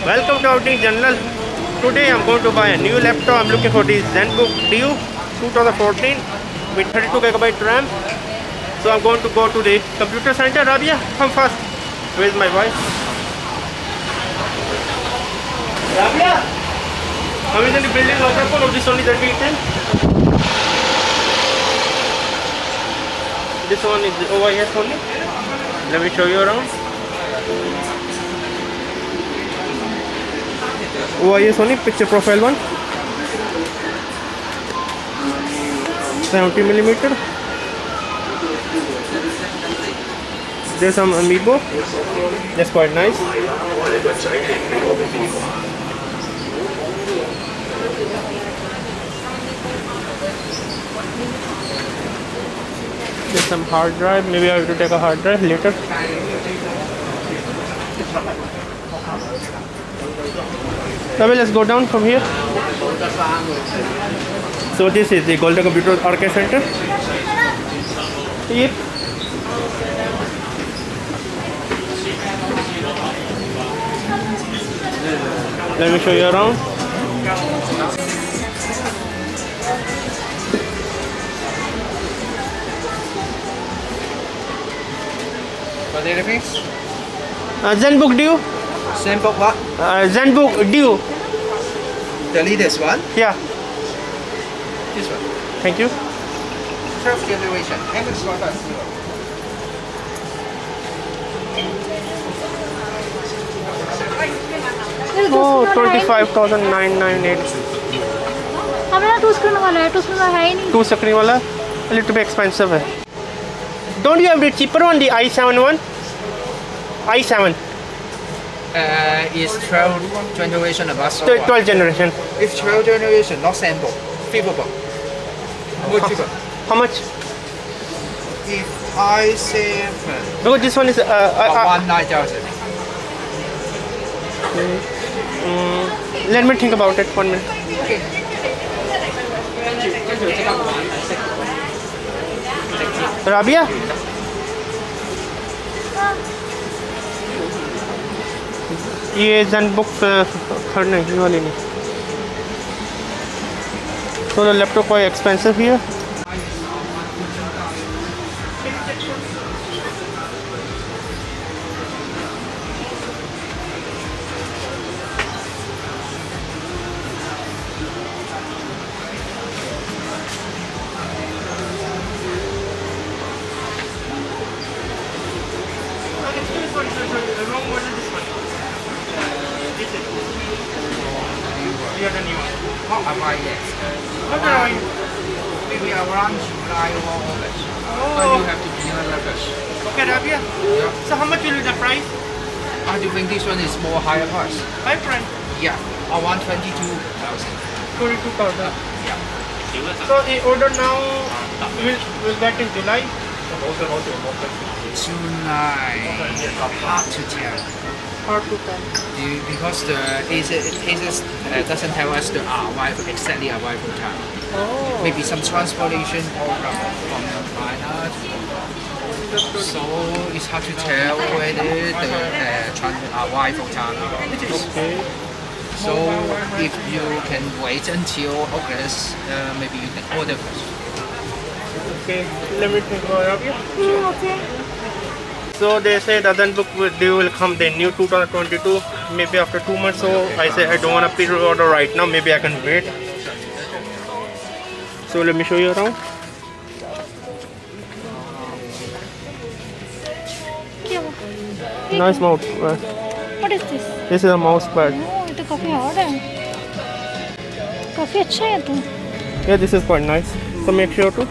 Welcome to Outing Journal. Today I'm going to buy a new laptop. I'm looking for the ZenBook DU 2014 with 32GB RAM. So I'm going to go to the computer center. Rabia, come first. Where's my wife? Rabia, I'm in the building microphone of the Sony ZV-E10. This one is over here only. Let me show you around. Over here Sony picture profile one. 70mm. There's some amiibo. That's quite nice. There's some hard drive. Maybe I have to take a hard drive later. Now let's go down from here. So this is the Golden Computer Arcade Center. Yep. Let me show you around. What are the things? ZenBook DU. ZenBook what? ZenBook DU. The latest one? Yeah. This one. Thank you. 12th generation. Average product 0. Oh, 25,998. हमारा 2 screen वाला है, 2 screen वाला है ही नहीं. 2 screen wala, a little bit expensive hai. Don't you have the cheaper one, the i7 one? i7. Is 12th generation above. 12th generation. If 12th generation, not ZenBook. Favorable. More cheaper. How much? If i7, Because this one is 19,000. let me think about it 1 minute. Okay. Rabia? ये ZenBook खरीदना है, ये वाली नहीं. So the laptop quite expensive here. Not arrived yet. Maybe around July or August. But you have to be in August. Okay, Rabia. Yeah. So how much will be the price? I do think this one is more higher price. High price. Yeah, around 22,000. 22,000. Yeah. So the order now will get in July. July, hard to tell. Hard to tell. Because the Asus doesn't tell us the arrival, exactly arrival time. Oh. Maybe some transportation program from China. So it's hard to tell whether the arrival time is. Okay. So if you can wait until August, maybe you can order first. Okay. Let me think about it. Okay. So they say the ZenBook will come the new 2022, maybe after 2 months. So I say I don't want to pre-order right now. Maybe I can wait. So let me show you around. क्या वो? Nice mouse. What is this? This is a mouse pad. Oh, ये तो काफी hard है. काफी अच्छा है तो. Yeah, this is quite nice. So make sure to